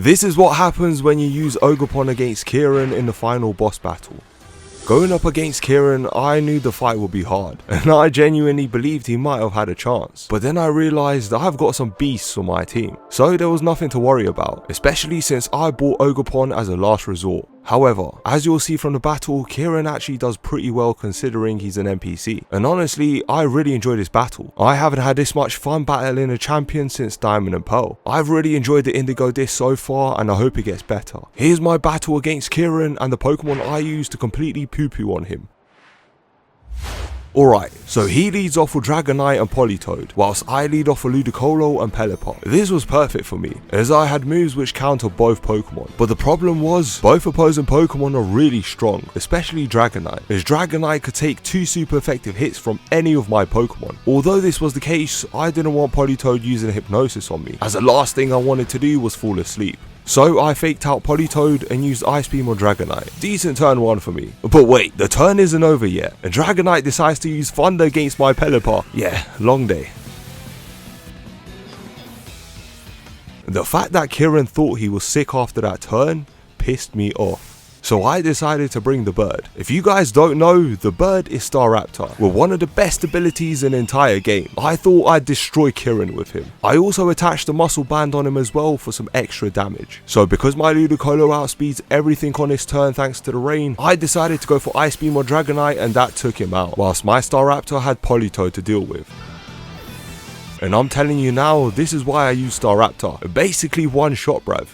This is what happens when you use Ogerpon against Kieran in the final boss battle. Going up against Kieran, I knew the fight would be hard, and I genuinely believed he might have had a chance. But then I realised I've got some beasts on my team, so there was nothing to worry about, especially since I bought Ogerpon as a last resort. However, as you'll see from the battle, Kieran actually does pretty well considering he's an NPC. And honestly, I really enjoyed this battle. I haven't had this much fun battling a champion since Diamond and Pearl. I've really enjoyed the Indigo Disk so far, and I hope it gets better. Here's my battle against Kieran and the Pokemon I used to completely poo-poo on him. Alright, so he leads off with Dragonite and Politoed, whilst I lead off with Ludicolo and Pelipper. This was perfect for me, as I had moves which counter both Pokemon. But the problem was, both opposing Pokemon are really strong, especially Dragonite, as Dragonite could take 2 super effective hits from any of my Pokemon. Although this was the case, I didn't want Politoed using Hypnosis on me, as the last thing I wanted to do was fall asleep. So I faked out Politoed and used Ice Beam on Dragonite. Decent turn 1 for me. But wait, the turn isn't over yet. And Dragonite decides to use Thunder against my Pelipper. Yeah, long day. The fact that Kieran thought he was sick after that turn pissed me off. So I decided to bring the bird. If you guys don't know, the bird is Staraptor, with one of the best abilities in the entire game. I thought I'd destroy Kieran with him. I also attached a muscle band on him as well for some extra damage. So because my Ludicolo outspeeds everything on this turn thanks to the rain, I decided to go for Ice Beam on Dragonite and that took him out, whilst my Staraptor had Politoed to deal with. And I'm telling you now, this is why I use Staraptor. Basically one shot, bruv.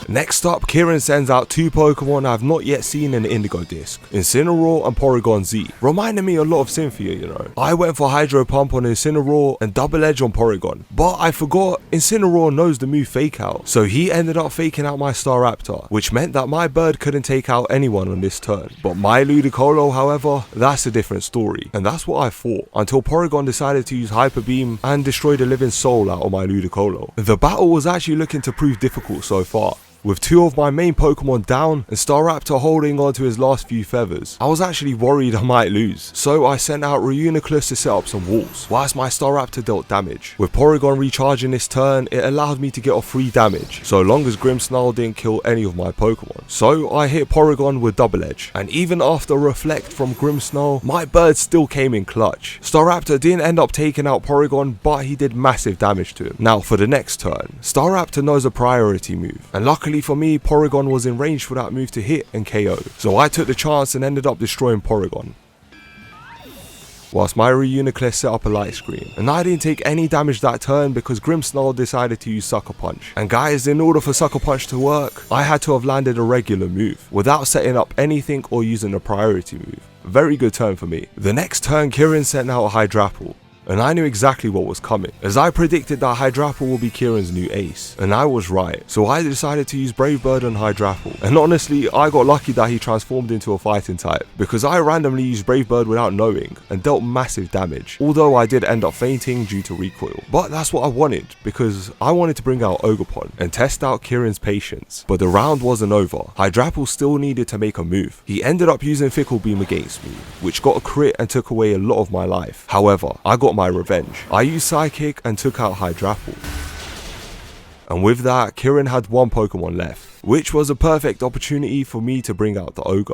Next up, Kieran sends out 2 Pokemon I have not yet seen in the Indigo Disk, Incineroar and Porygon Z, reminding me a lot of Cynthia, you know. I went for Hydro Pump on Incineroar and Double Edge on Porygon, but I forgot Incineroar knows the move Fake Out, so he ended up faking out my Staraptor, which meant that my bird couldn't take out anyone on this turn. But my Ludicolo, however, that's a different story, and that's what I thought, until Porygon decided to use Hyper Beam and destroy the living soul out of my Ludicolo. The battle was actually looking to prove difficult so far, with 2 of my main Pokemon down and Staraptor holding on to his last few feathers. I was actually worried I might lose, so I sent out Reuniclus to set up some walls, whilst my Staraptor dealt damage. With Porygon recharging this turn, it allowed me to get off 3 damage, so long as Grimmsnarl didn't kill any of my Pokemon. So I hit Porygon with Double Edge, and even after Reflect from Grimmsnarl, my bird still came in clutch. Staraptor didn't end up taking out Porygon, but he did massive damage to him. Now for the next turn, Staraptor knows a priority move, and luckily for me, Porygon was in range for that move to hit and KO, so I took the chance and ended up destroying Porygon, whilst my Reuniclus set up a light screen. And I didn't take any damage that turn because Grimmsnarl decided to use Sucker Punch. And guys, in order for Sucker Punch to work, I had to have landed a regular move without setting up anything or using a priority move. Very good turn for me. The next turn, Kieran sent out a Hydrapple, and I knew exactly what was coming, as I predicted that Hydrapple will be Kieran's new ace, and I was right. So I decided to use Brave Bird on Hydrapple, and honestly I got lucky that he transformed into a fighting type, because I randomly used Brave Bird without knowing and dealt massive damage, although I did end up fainting due to recoil. But that's what I wanted, because I wanted to bring out Ogerpon and test out Kieran's patience. But the round wasn't over. Hydrapple still needed to make a move. He ended up using Fickle Beam against me, which got a crit and took away a lot of my life. However, I got my revenge. I used Psychic and took out Hydrapple. And with that, Kieran had 1 Pokemon left, which was a perfect opportunity for me to bring out the Ogre.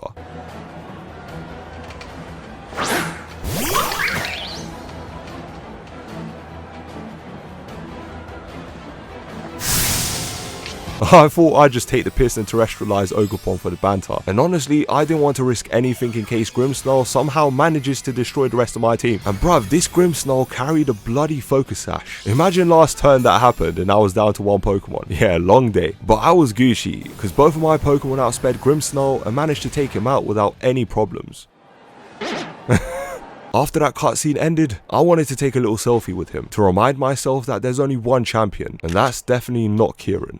I thought I'd just take the piss and terrestrialize Ogerpon for the banter, and honestly I didn't want to risk anything in case Grimmsnarl somehow manages to destroy the rest of my team. And bruv, this Grimmsnarl carried a bloody Focus Sash. Imagine last turn that happened and I was down to 1 Pokemon. Yeah, long day. But I was Gucci, because both of my Pokemon outsped Grimmsnarl and managed to take him out without any problems. After that cutscene ended, I wanted to take a little selfie with him to remind myself that there's only 1 champion, and that's definitely not Kieran.